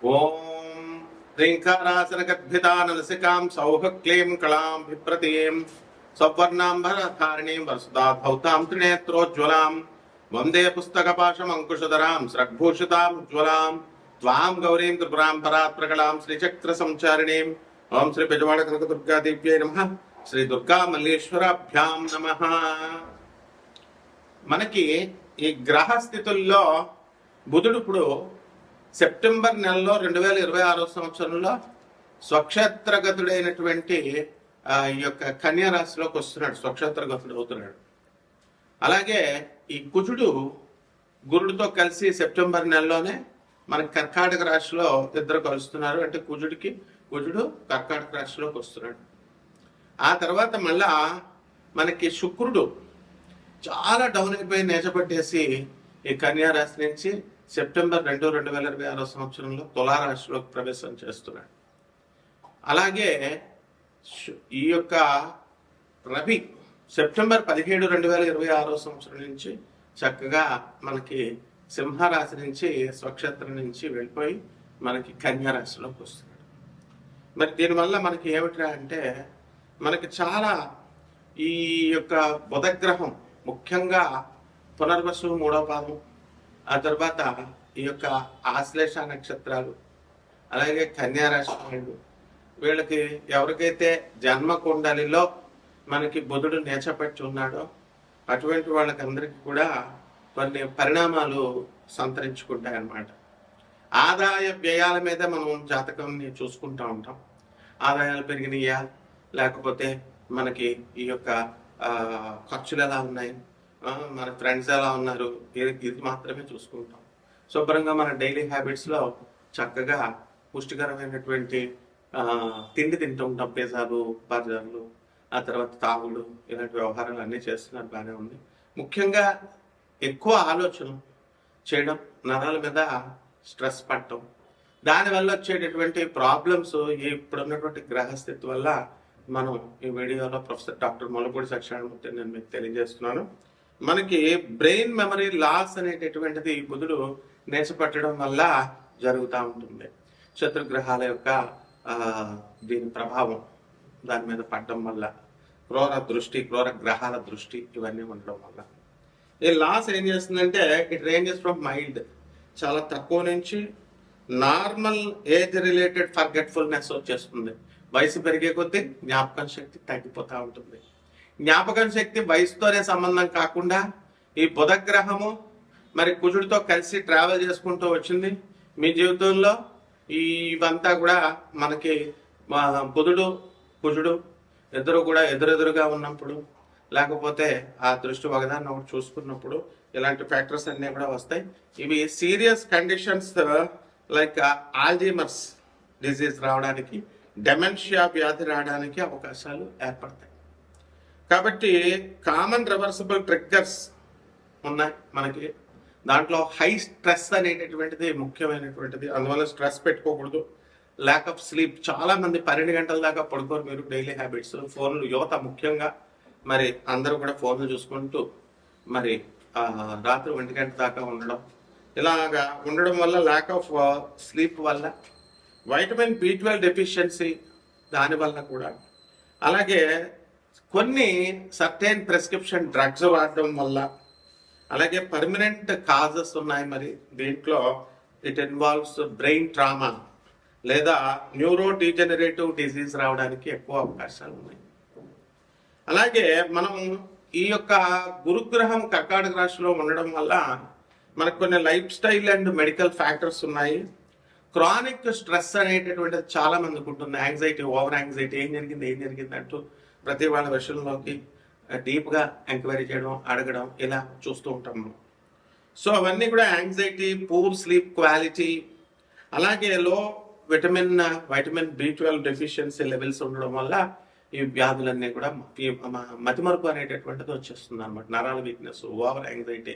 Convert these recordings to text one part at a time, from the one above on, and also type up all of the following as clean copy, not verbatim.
ఓం శ్రీంకారాసనగద్భితానలసికాం సౌహక్లీం కళాం విప్రతీం సవర్ణాంబరధారిణీం వరసుదాభౌతాం త్రినేత్రోజ్వలాం వందే పుస్తకపాశమంకుశధరాం స్రగ్భూషితాం ఉజ్వలాం త్వాం గౌరీం త్రిపురాం పరాత్ప్రకళాం శ్రీచక్ర సంచారిణీం. ఓం శ్రీ బెజవాడ కనకదుర్గాదేవ్యై నమః. శ్రీ దుర్గా మల్లేశ్వరాభ్యాం నమః. మనకి ఈ గ్రహ స్థితుల్లో బుధుడు ఇప్పుడు సెప్టెంబర్ నెలలో 2026 సంవత్సరంలో స్వక్షేత్రగతుడైనటువంటి ఈ యొక్క కన్యా రాశిలోకి వస్తున్నాడు, స్వక్షేత్రగతుడు అవుతున్నాడు. అలాగే ఈ కుజుడు గురుడితో కలిసి సెప్టెంబర్ నెలలోనే మనకి కర్కాటక రాశిలో ఇద్దరు కలుస్తున్నారు. అంటే కుజుడు కర్కాటక రాశిలోకి వస్తున్నాడు. ఆ తర్వాత మళ్ళా మనకి శుక్రుడు చాలా డౌన్ అయిపోయి నేచపట్టేసి ఈ కన్యా రాశి నుంచి సెప్టెంబర్ 2026 సంవత్సరంలో తులారాశిలోకి ప్రవేశం చేస్తున్నాడు. అలాగే ఈ యొక్క రవి సెప్టెంబర్ 17, 2026 సంవత్సరం నుంచి చక్కగా మనకి సింహరాశి నుంచి స్వక్షేత్రం నుంచి వెళ్ళిపోయి మనకి కన్యా రాశిలోకి వస్తున్నాడు. మరి దీనివల్ల మనకి ఏమిట్రా అంటే మనకి చాలా ఈ యొక్క బుధగ్రహం ముఖ్యంగా పునర్వసు 3వ పాదం, ఆ తర్వాత ఈ యొక్క ఆశ్లేష నక్షత్రాలు, అలాగే కన్యా రాశి వాళ్ళు, వీళ్ళకి ఎవరికైతే జన్మ కుండలిలో మనకి బుధుడు నేచపట్టి ఉన్నాడో అటువంటి వాళ్ళకందరికీ కూడా కొన్ని పరిణామాలు సంతరించుకుంటాయన్నమాట. ఆదాయ వ్యయాల మీద మనం జాతకాన్ని చూసుకుంటూ ఉంటాం. ఆదాయాలు పెరిగినాయా, లేకపోతే మనకి ఈ యొక్క ఖర్చులు ఎలా ఉన్నాయి, మన ఫ్రెండ్స్ ఎలా ఉన్నారు, ఇది మాత్రమే చూసుకుంటాం. శుభ్రంగా మన డైలీ హ్యాబిట్స్లో చక్కగా పుష్టికరమైనటువంటి తిండి తింటూ ఉంటాం. పిజ్జాలు, బర్గర్లు, ఆ తర్వాత తాగులు, ఇలాంటి వ్యవహారాలు అన్నీ చేస్తున్నారు, బాగానే ఉంది. ముఖ్యంగా ఎక్కువ ఆలోచన చేయడం, నరాల మీద స్ట్రెస్ పడటం, దానివల్ల వచ్చేటటువంటి ప్రాబ్లమ్స్ ఇప్పుడున్నటువంటి గ్రహస్థితి వల్ల మనం ఈ వీడియోలో ప్రొఫెసర్ డాక్టర్ మొలపూడి సత్యనారాయణమూర్తి నేను మీకు తెలియజేస్తున్నాను. మనకి బ్రెయిన్ మెమరీ లాస్ అనేటటువంటిది బుధుడు నేచపట్టడం వల్ల జరుగుతూ ఉంటుంది. శత్రుగ్రహాల యొక్క దీని ప్రభావం దాని మీద పడడం వల్ల, క్రూర గ్రహాల దృష్టి ఇవన్నీ ఉండడం వల్ల ఈ లాస్ ఏం చేస్తుందంటే ఇట్ రేంజెస్ ఫ్రమ్ మైల్డ్, చాలా తక్కువ నుంచి నార్మల్ ఏజ్ రిలేటెడ్ ఫర్గెట్ఫుల్నెస్ వచ్చేస్తుంది. వయసు పెరిగే కొద్దీ జ్ఞాపకం శక్తి తగ్గిపోతూ ఉంటుంది. జ్ఞాపకం శక్తి వయసుతోనే సంబంధం కాకుండా ఈ బుధగ్రహము మరి కుజుడితో కలిసి ట్రావెల్ చేసుకుంటూ వచ్చింది మీ జీవితంలో. ఇవంతా కూడా మనకి బుధుడు కుజుడు ఇద్దరు కూడా ఎదురెదురుగా ఉన్నప్పుడు, లేకపోతే ఆ దృష్టి ఒకదాన్ని ఒకటి చూసుకున్నప్పుడు ఇలాంటి ఫ్యాక్టర్స్ అన్నీ కూడా వస్తాయి. ఇవి serious conditions like Alzheimer's disease రావడానికి, డెమెన్షియా వ్యాధి రావడానికి అవకాశాలు ఏర్పడతాయి. కాబట్టి కామన్ రివర్సిబుల్ ట్రిగ్గర్స్ ఉన్నాయి మనకి. దాంట్లో హై స్ట్రెస్ అనేటటువంటిది ముఖ్యమైనటువంటిది. అందువల్ల స్ట్రెస్ పెట్టుకోకూడదు. ల్యాక్ ఆఫ్ స్లీప్, చాలా మంది 12 గంటల దాకా పడుకోరు. మీరు డైలీ హ్యాబిట్స్, ఫోన్లు, యువత ముఖ్యంగా మరి అందరూ కూడా ఫోన్లు చూసుకుంటూ మరి రాత్రి 1 గంట దాకా ఉండడం, ఇలాగా ఉండడం వల్ల ల్యాక్ ఆఫ్ స్లీప్ వల్ల, వైటమిన్ B12 డెఫిషియన్సీ దానివల్ల కూడా, అలాగే కొన్ని సర్టెన్ ప్రిస్క్రిప్షన్ డ్రగ్స్ వాడడం వల్ల, అలాగే పర్మనెంట్ కాజెస్ ఉన్నాయి. మరి దీంట్లో ఇట్ ఇన్వాల్వ్స్ బ్రెయిన్ ట్రామా లేదా న్యూరో డీజెనరేటివ్ డిజీజ్ రావడానికి ఎక్కువ అవకాశాలు ఉన్నాయి. అలాగే మనం ఈ యొక్క గురుగ్రహం కర్కాటక రాశిలో ఉండడం వల్ల మనకు కొన్ని life style and medical factors ఉన్నాయి. క్రానిక్ స్ట్రెస్ అనేటటువంటిది చాలా మందికి ఉంటుంది. యాంగ్జైటీ, ఓవర్ యాంగ్జైటీ, ఏం జరిగింది అంటూ ప్రతి వాళ్ళ విషయంలోకి డీప్గా ఎంక్వైరీ చేయడం, అడగడం, ఇలా చూస్తూ ఉంటాం మనం. సో అవన్నీ కూడా యాంగ్జైటీ, పూర్ స్లీప్ క్వాలిటీ, అలాగే లో వైటమిన్ B12 డెఫిషియన్సీ లెవెల్స్ ఉండడం వల్ల ఈ వ్యాధులన్నీ కూడా మతిమరుపు అనేటటువంటిది వచ్చేస్తుంది అనమాట. నరాల వీక్నెస్, ఓవర్ యాంగ్జైటీ,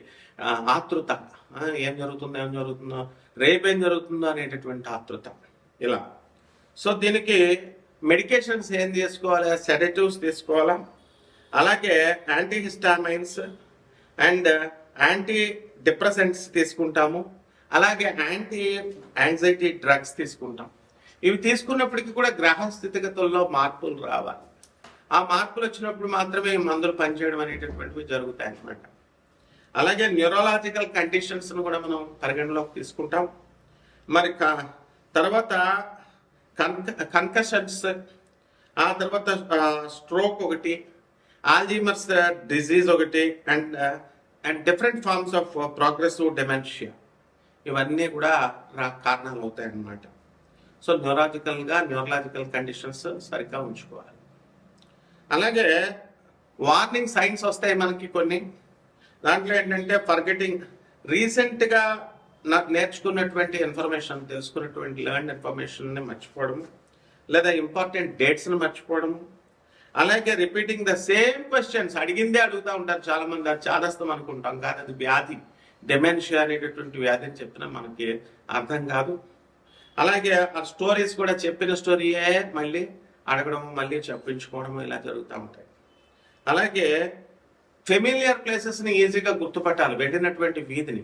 ఆతృత, ఏం జరుగుతుందో, రేపేం జరుగుతుందో అనేటటువంటి ఆతృత, ఇలా. సో దీనికి మెడికేషన్స్ ఏం తీసుకోవాలి? సెడేటివ్స్ తీసుకోవాలా, అలాగే యాంటీహిస్టామైన్స్ అండ్ యాంటీ డిప్రెసెంట్స్ తీసుకుంటాము. అలాగే యాంటీ యాంగ్జైటీ డ్రగ్స్ తీసుకుంటాం. ఇవి తీసుకున్నప్పటికీ కూడా గ్రహ స్థితిగతుల్లో మార్పులు రావాలి. ఆ మార్పులు వచ్చినప్పుడు మాత్రమే ఈ మందులు పనిచేయడం అనేటటువంటివి జరుగుతాయి అన్నమాట. అలాగే న్యూరలాజికల్ కండిషన్స్ను కూడా మనం పరిగణలోకి తీసుకుంటాం. మరి తర్వాత కన్కషన్స్, ఆ తర్వాత స్ట్రోక్ ఒకటి, ఆల్జీమర్స్ డిజీజ్ ఒకటి, and different forms of progressive dementia, ఇవన్నీ కూడా కారణాలు అవుతాయి అన్నమాట. సో న్యూరలాజికల్ కండిషన్స్ సరిగ్గా ఉంచుకోవాలి. అలాగే వార్నింగ్ సైన్స్ వస్తాయి మనకి కొన్ని. దాంట్లో ఏంటంటే ఫర్గెటింగ్, రీసెంట్గా నేర్చుకున్నటువంటి ఇన్ఫర్మేషన్, తెలుసుకున్నటువంటి లెర్న్ ఇన్ఫర్మేషన్ని మర్చిపోవడం, లేదా ఇంపార్టెంట్ డేట్స్ని మర్చిపోవడం. అలాగే రిపీటింగ్ ద సేమ్ క్వశ్చన్స్, అడిగిందే అడుగుతూ ఉంటారు చాలామంది. అది చాదస్తం అనుకుంటాం, కానీ అది వ్యాధి, డెమెన్షియా అనేటటువంటి వ్యాధి అని చెప్పినా మనకి అర్థం కాదు. అలాగే ఆ స్టోరీస్ కూడా చెప్పిన స్టోరీయే మళ్ళీ అడగడం, మళ్ళీ చెప్పించుకోవడం, ఇలా జరుగుతూ ఉంటాయి. అలాగే ఫెమిలియర్ ప్లేసెస్ని ఈజీగా గుర్తుపట్టాలి, వెళ్ళినటువంటి వీధిని.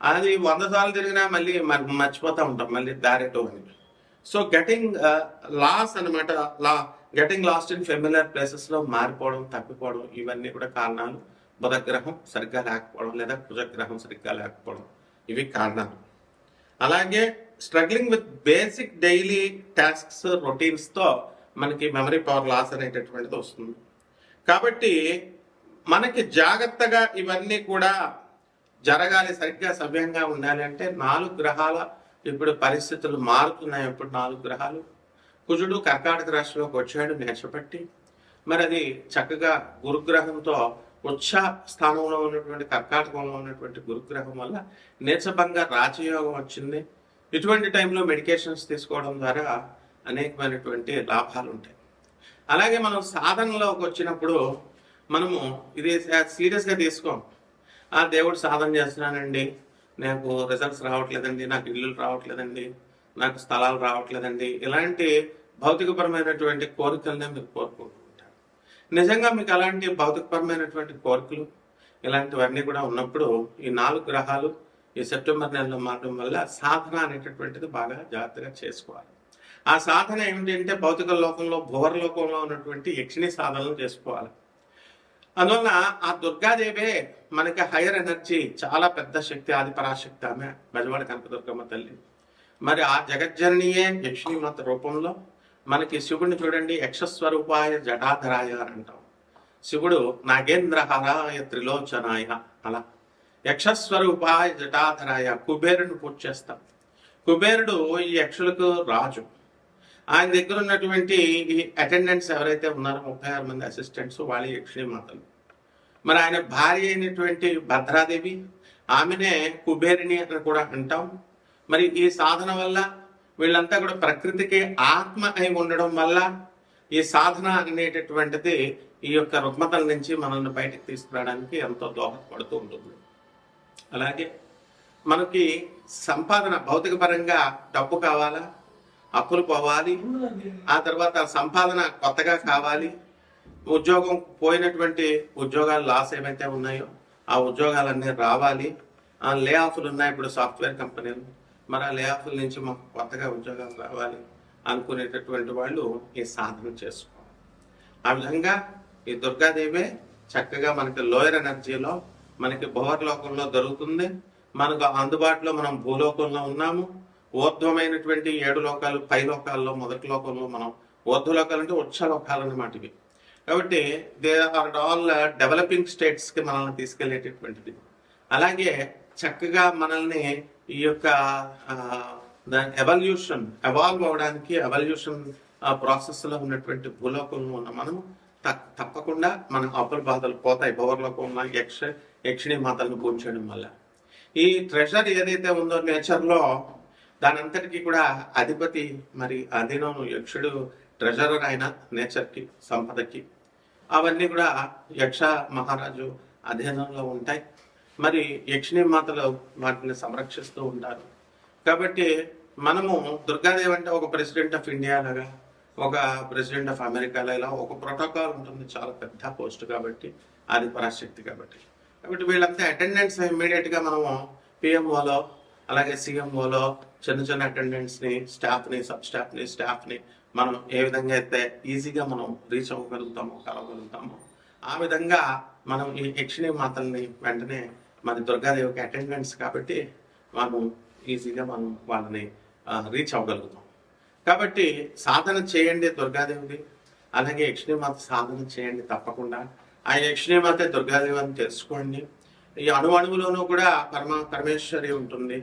అది 100 సార్లు తిరిగినా మళ్ళీ మర్చిపోతూ ఉంటాం, మళ్ళీ దారెటో అని. సో గెటింగ్ లాస్ అనమాట, గెటింగ్ లాస్ట్ ఇన్ ఫెమిలియర్ ప్లేసెస్లో మారిపోవడం, తప్పిపోవడం, ఇవన్నీ కూడా కారణాలు. బుధగ్రహం సరిగ్గా లేకపోవడం లేదా కుజగ్రహం సరిగ్గా లేకపోవడం, ఇవి కారణాలు. అలాగే struggling with basic daily tasks, రొటీన్స్తో మనకి మెమరీ పవర్ లాస్ అనేటటువంటిది వస్తుంది. కాబట్టి మనకి జాగ్రత్తగా ఇవన్నీ కూడా జరగాలి, సరిగ్గా సవ్యంగా ఉండాలి అంటే 4 గ్రహాల ఇప్పుడు పరిస్థితులు మారుతున్నాయి. ఇప్పుడు 4 గ్రహాలు, కుజుడు కర్కాటక రాశిలోకి వచ్చాడు నేర్చబట్టి. మరి అది చక్కగా గురుగ్రహంతో ఉచ్చ స్థానంలో ఉన్నటువంటి కర్కాటకంలో ఉన్నటువంటి గురుగ్రహం వల్ల నీచభంగ రాజయోగం వచ్చింది. ఇటువంటి టైంలో మెడికేషన్స్ తీసుకోవడం ద్వారా అనేకమైనటువంటి లాభాలు ఉంటాయి. అలాగే మనం సాధనలోకి వచ్చినప్పుడు మనము ఇది సీరియస్గా తీసుకోం. ఆ దేవుడు సాధన చేస్తున్నానండి, నాకు రిజల్ట్స్ రావట్లేదండి, నాకు ఇల్లులు రావట్లేదండి, నాకు స్థలాలు రావట్లేదండి, ఇలాంటి భౌతికపరమైనటువంటి కోరికలనే మీరు కోరుకుంటూ ఉంటారు. నిజంగా మీకు అలాంటి భౌతికపరమైనటువంటి కోరికలు ఇలాంటివన్నీ కూడా ఉన్నప్పుడు ఈ 4 గ్రహాలు ఈ సెప్టెంబర్ నెలలో మారడం వల్ల సాధన అనేటటువంటిది బాగా జాగ్రత్తగా చేసుకోవాలి. ఆ సాధన ఏమిటంటే భౌతిక లోకంలో, భువర లోకంలో ఉన్నటువంటి యక్షిణి సాధనలు చేసుకోవాలి. అందువల్ల ఆ దుర్గాదేవే మనకి హైయర్ ఎనర్జీ, చాలా పెద్ద శక్తి, ఆది పరాశక్తి ఆమె, బెజవాడ కనకదుర్గమ్మ తల్లి. మరి ఆ జగజ్జననియే యక్షిణీమాత రూపంలో మనకి శివుడిని చూడండి, యక్షస్వరూపాయ జటాధరాయ అని అంటాం. శివుడు నాగేంద్రహారాయ త్రిలోచనాయ, అలా యక్షస్వరూపాయ జటాధరాయ. కుబేరుని పూజ చేస్తాం. కుబేరుడు ఈ యక్షులకు రాజు. ఆయన దగ్గర ఉన్నటువంటి ఈ అటెండెంట్స్ ఎవరైతే ఉన్నారో 36 మంది అసిస్టెంట్స్, వాళ్ళ యక్షిణీ మాతలు. మరి ఆయన భార్య అయినటువంటి భద్రాదేవి, ఆమెనే కుబేరిని అని కూడా అంటాం. మరి ఈ సాధన వల్ల వీళ్ళంతా కూడా ప్రకృతికి ఆత్మ అయి ఉండడం వల్ల ఈ సాధన అనేటటువంటిది ఈ యొక్క రుగ్మతల నుంచి మనల్ని బయటకు తీసుకురావడానికి ఎంతో దోహదపడుతూ ఉంటుంది. అలాగే మనకి సంపాదన, భౌతిక పరంగా డబ్బు కావాలా, అప్పులు పోవాలి, ఆ తర్వాత సంపాదన కొత్తగా కావాలి, ఉద్యోగం పోయినటువంటి ఉద్యోగాలు లాస్ ఏవైతే ఉన్నాయో ఆ ఉద్యోగాలన్నీ రావాలి, ఆ లే ఆఫ్లు ఉన్నాయి ఇప్పుడు సాఫ్ట్వేర్ కంపెనీలు, మరి ఆ లే ఆఫ్ల నుంచి మాకు కొత్తగా ఉద్యోగాలు రావాలి అనుకునేటటువంటి వాళ్ళు ఈ సాధన చేసుకోవాలి. ఆ విధంగా ఈ దుర్గాదేవే చక్కగా మనకి లోయర్ ఎనర్జీలో, మనకి భువర్ లోకంలో దొరుకుతుంది. మనకు అందుబాటులో మనం భూలోకంలో ఉన్నాము. ఊర్ధ్వమైనటువంటి 7 లోకాలు, పై లోకాల్లో మొదటి లోకంలో మనం, ఊర్ధ్వలోకాలు అంటే ఉచ్చ లోకాలు అన్నమాట ఇవి. కాబట్టి దే ఆర్ ఆల్ డెవలపింగ్ స్టేట్స్కి మనల్ని తీసుకెళ్లేటటువంటిది. అలాగే చక్కగా మనల్ని ఈ యొక్క ఎవాల్వ్ అవడానికి, ఎవల్యూషన్ ప్రాసెస్లో ఉన్నటువంటి భూలోకంలో ఉన్న మనము తప్పకుండా మన అప్పుల బాధలు పోతాయి భువర్లోకం ఉన్న యక్షిణీ మాతలను పూజించడం వల్ల. ఈ ట్రెజర్ ఏదైతే ఉందో నేచర్లో, దాని అంతటికీ కూడా అధిపతి, మరి అధీనం యక్షుడు ట్రెజరర్ అయిన నేచర్కి, సంపదకి. అవన్నీ కూడా యక్ష మహారాజు అధీనంలో ఉంటాయి. మరి యక్షిణీ మాతలు వాటిని సంరక్షిస్తూ ఉంటారు. కాబట్టి మనము దుర్గాదేవి అంటే ఒక ప్రెసిడెంట్ ఆఫ్ ఇండియా లాగా, ఒక ప్రెసిడెంట్ ఆఫ్ అమెరికాలో ఇలా ఒక ప్రోటోకాల్ ఉంటుంది, చాలా పెద్ద పోస్ట్ కాబట్టి, ఆది పరాశక్తి కాబట్టి. కాబట్టి వీళ్ళంతా అటెండెన్స్ ఇమ్మీడియట్గా మనము పిఎంఓలో అలాగే సీఎంఓలో చిన్న చిన్న అటెండెంట్స్ని, స్టాఫ్ని మనం ఏ విధంగా అయితే ఈజీగా మనం రీచ్ అవ్వగలుగుతామో, కలవగలుగుతామో ఆ విధంగా మనం ఈ యక్షిణి మాతల్ని వెంటనే మరి దుర్గాదేవికి అటెండెంట్స్ కాబట్టి మనం ఈజీగా మనం వాళ్ళని రీచ్ అవ్వగలుగుతాం. కాబట్టి సాధన చేయండి దుర్గాదేవిది, అలాగే యక్షిణీమాత సాధన చేయండి తప్పకుండా. ఆ యక్షిణీమాత దుర్గాదేవి అని తెలుసుకోండి. ఈ అణువులోనూ కూడా పరమేశ్వరి ఉంటుంది.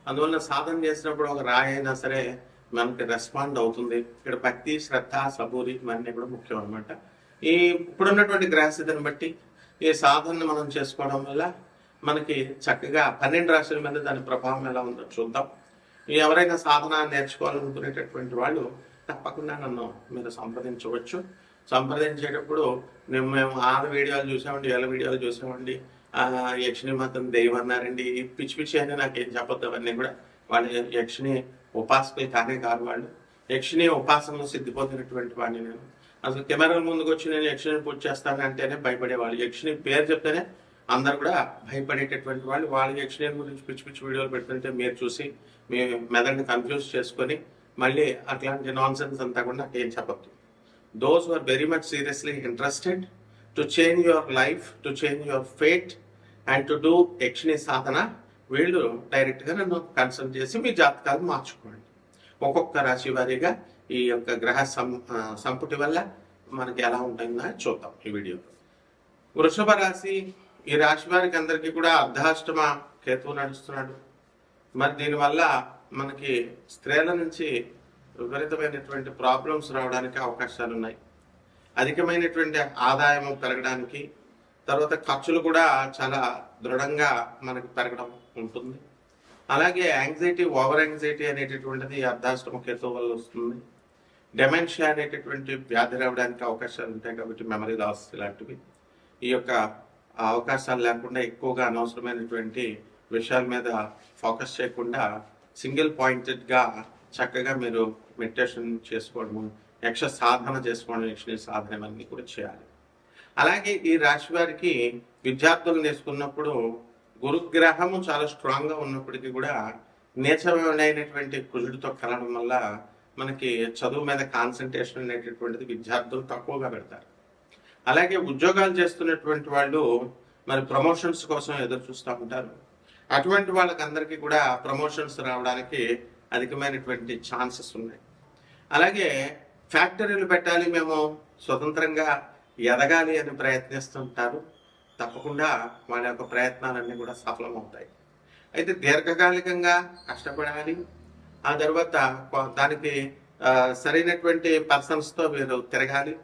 అందువల్ల సాధన చేసినప్పుడు ఒక రాయి అయినా సరే మనకి రెస్పాండ్ అవుతుంది. ఇక్కడ భక్తి, శ్రద్ధ, సబూరి ఇవన్నీ కూడా ముఖ్యం అనమాట. ఈ ఇప్పుడున్నటువంటి గ్రహస్థితిని బట్టి ఈ సాధనను మనం చేసుకోవడం వల్ల మనకి చక్కగా 12 రాశుల మీద దాని ప్రభావం ఎలా ఉందో చూద్దాం. ఎవరైనా సాధన నేర్చుకోవాలనుకునేటటువంటి వాళ్ళు తప్పకుండా నన్ను మీరు సంప్రదించవచ్చు. సంప్రదించేటప్పుడు మేము 6 వీడియోలు చూసామండి, 7 వీడియోలు చూసామండి, యక్షిణీమాతను దెయ్యం అన్నారండి, పిచ్చి అని నాకేం చెప్పొద్దు. అవన్నీ కూడా వాళ్ళు యక్షిణి ఉపాసకులు కానే కాదు. వాళ్ళు యక్షిణి ఉపాసనలో సిద్ధిపోతున్నటువంటి వాడిని నేను. అసలు కెమెరాల ముందుకు వచ్చి నేను యక్షిణిని పూజ చేస్తానంటేనే భయపడేవాళ్ళు. యక్షిణి పేరు చెప్తేనే అందరు కూడా భయపడేటటువంటి వాళ్ళు. వాళ్ళ యక్షిణి గురించి పిచ్చి వీడియోలు పెడుతుంటే మీరు చూసి మీ మెదడుని కన్ఫ్యూజ్ చేసుకొని మళ్ళీ అట్లాంటి నాన్ సెన్స్ అంతా కూడా నాకు ఏం చెప్పద్దు. Those who are very much seriously interested to change your life, to change your fate and to do యక్షిణి సాధన, వీళ్ళు డైరెక్ట్గా నన్ను కన్సల్ట్ చేసి మీ జాతకాలు మార్చుకోండి. ఒక్కొక్క రాశి వారీగా ఈ యొక్క గ్రహ సంపుటి వల్ల మనకి ఎలా ఉంటుందో చూద్దాం ఈ వీడియోలో. వృషభ రాశి, ఈ రాశి వారికి అందరికీ కూడా అర్ధాష్టమ కేతువు నడుస్తున్నాడు. మరి దీనివల్ల మనకి స్త్రీల నుంచి విపరీతమైనటువంటి ప్రాబ్లమ్స్ రావడానికి అవకాశాలు ఉన్నాయి. అధికమైనటువంటి ఆదాయం పెరగడానికి, తర్వాత ఖర్చులు కూడా చాలా దృఢంగా మనకి పెరగడం ఉంటుంది. అలాగే యాంగ్జైటీ, ఓవర్ యాంగ్జైటీ అనేటటువంటిది అర్ధాష్టమ కేతువు వల్ల వస్తుంది. డెమెన్షియా అనేటటువంటి వ్యాధి రావడానికి అవకాశాలు ఉంటాయి. కాబట్టి మెమరీ లాస్ ఇలాంటివి, ఈ యొక్క అవకాశాలు లేకుండా ఎక్కువగా అనవసరమైనటువంటి విషయాల మీద ఫోకస్ చేయకుండా సింగిల్ పాయింటెడ్గా చక్కగా మీరు మెడిటేషన్ చేసుకోవడము, యక్ష సాధన చేసుకోవడం, యక్షిణి సాధన ఇవన్నీ కూడా చేయాలి. అలాగే ఈ రాశి వారికి విద్యార్థులు నేర్చుకున్నప్పుడు గురుగ్రహము చాలా స్ట్రాంగ్గా ఉన్నప్పటికీ కూడా నీచమైనటువంటి కుజుడితో కలవడం వల్ల మనకి చదువు మీద కాన్సన్ట్రేషన్ అనేటటువంటిది విద్యార్థులు తక్కువగా పెడతారు. అలాగే ఉద్యోగాలు చేస్తున్నటువంటి వాళ్ళు మరి ప్రమోషన్స్ కోసం ఎదురు చూస్తూ ఉంటారు. అటువంటి వాళ్ళకందరికీ కూడా ప్రమోషన్స్ రావడానికి అధికమైనటువంటి ఛాన్సెస్ ఉన్నాయి. అలాగే ఫ్యాక్టరీలు పెట్టాలి, మేము స్వతంత్రంగా ఎదగాలి అని ప్రయత్నిస్తుంటారు. తప్పకుండా వాళ్ళ యొక్క ప్రయత్నాలన్నీ కూడా సఫలమవుతాయి. అయితే దీర్ఘకాలికంగా కష్టపడాలి. ఆ తర్వాత దానికి సరైనటువంటి పర్సన్స్తో మీరు తిరగాలి.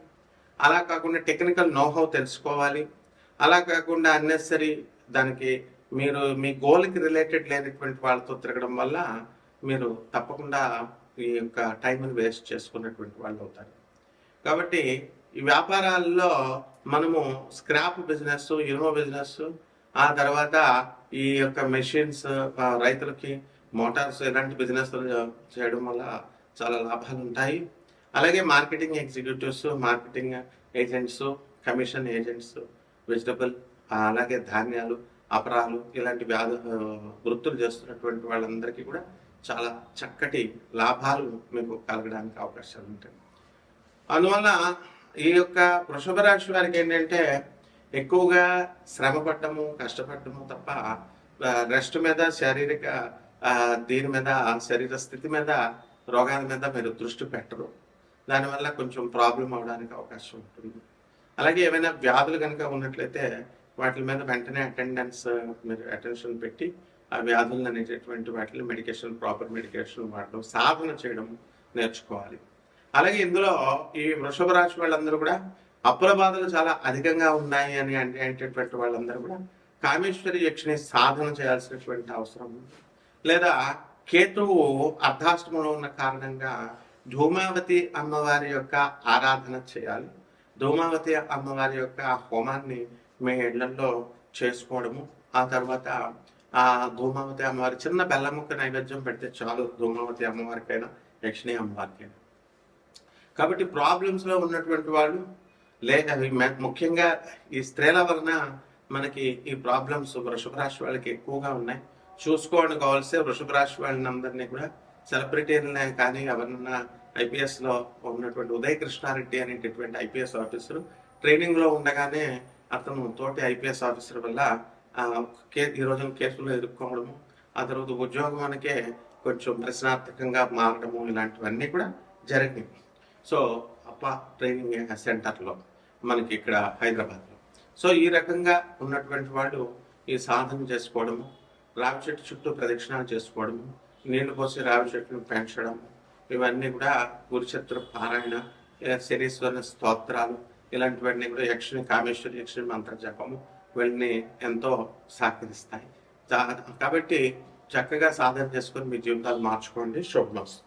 అలా కాకుండా టెక్నికల్ నోహౌ తెలుసుకోవాలి. అలా కాకుండా అన్నెసరీ దానికి మీరు మీ గోల్కి రిలేటెడ్ లేనటువంటి వాళ్ళతో తిరగడం వల్ల మీరు తప్పకుండా ఈ యొక్క టైంని వేస్ట్ చేసుకున్నటువంటి వాళ్ళు అవుతారు. కాబట్టి ఈ వ్యాపారాల్లో మనము స్క్రాప్ బిజినెస్, ఇనుమ బిజినెస్, ఆ తర్వాత ఈ యొక్క మెషిన్స్, రైతులకి మోటార్స్ ఇలాంటి బిజినెస్ చేయడం వల్ల చాలా లాభాలు ఉంటాయి. అలాగే marketing executives, marketing agents, commission agents, vegetable, అలాగే ధాన్యాలు, అపరాలు ఇలాంటి వృత్తులు చేస్తున్నటువంటి వాళ్ళందరికీ కూడా చాలా చక్కటి లాభాలు మీకు కలగడానికి అవకాశాలు ఉంటాయి. అందువల్ల ఈ యొక్క వృషభ రాశి వారికి ఏంటంటే ఎక్కువగా శ్రమ పడ్డము, కష్టపడము తప్ప రెస్ట్ మీద, శారీరక దీని మీద, శరీర స్థితి మీద, రోగాల మీద మీరు దృష్టి పెట్టరు. దానివల్ల కొంచెం ప్రాబ్లం అవడానికి అవకాశం ఉంటుంది. అలాగే ఏమైనా వ్యాధులు కనుక ఉన్నట్లయితే వాటి మీద వెంటనే మీరు అటెన్షన్ పెట్టి ఆ వ్యాధులను అనేటటువంటి వాటిని ప్రాపర్ మెడికేషన్ వాడడం, సాధన చేయడం నేర్చుకోవాలి. అలాగే ఇందులో ఈ వృషభ రాశి వాళ్ళందరూ కూడా అప్పుల బాధలు చాలా అధికంగా ఉన్నాయి అని అనేటటువంటి వాళ్ళందరూ కూడా కామేశ్వరి యక్షిణి సాధన చేయాల్సినటువంటి అవసరం ఉంది. లేదా కేతువు అర్ధాష్టమంలో ఉన్న కారణంగా ధూమావతి అమ్మవారి యొక్క ఆరాధన చేయాలి. ధూమావతి అమ్మవారి యొక్క హోమాన్ని మీ ఇళ్లలో చేసుకోవడము, ఆ తర్వాత ఆ ధూమావతి అమ్మవారి చిన్న బెల్లం ముక్క నైవేద్యం పెడితే చాలు, ధూమావతి అమ్మవారికైనా యక్షిణి అమ్మవారికైనా. కాబట్టి ప్రాబ్లమ్స్లో ఉన్నటువంటి వాళ్ళు లేదా ముఖ్యంగా ఈ స్త్రీల వలన మనకి ఈ ప్రాబ్లమ్స్ వృషభ రాశి వాళ్ళకి ఎక్కువగా ఉన్నాయి. చూసుకోవడం కావాల్సే వృషభ రాశి వాళ్ళని అందరినీ కూడా సెలబ్రిటీలనే కానీ ఎవరన్నా ఐపీఎస్లో ఉన్నటువంటి ఉదయ్ కృష్ణారెడ్డి అనేటటువంటి ఐపీఎస్ ఆఫీసరు ట్రైనింగ్లో ఉండగానే అతను తోటి ఐపీఎస్ ఆఫీసర్ వల్ల ఈ రోజున కేసులు ఎదుర్కోవడము, ఆ తర్వాత ఉద్యోగానికే కొంచెం ప్రశ్నార్థకంగా మారడము, ఇలాంటివన్నీ కూడా జరిగినాయి. సో ట్రైనింగ్ సెంటర్లో మనకి ఇక్కడ హైదరాబాద్లో. సో ఈ రకంగా ఉన్నటువంటి వాళ్ళు ఈ సాధన చేసుకోవడము, రావి చెట్టు చుట్టూ ప్రదక్షిణాలు చేసుకోవడము, నీళ్లు పోసి రావి చెట్టును పెంచడము, ఇవన్నీ కూడా గురుచతుర పారాయణ, శనీశ్వరుని స్తోత్రాలు, ఇలాంటివన్నీ కూడా యక్షిణి కామేశ్వరి యక్షిణి మంత్ర జపము వీళ్ళని ఎంతో సహకరిస్తాయి. కాబట్టి చక్కగా సాధన చేసుకొని మీ జీవితాలు మార్చుకోండి. శుభమస్తు.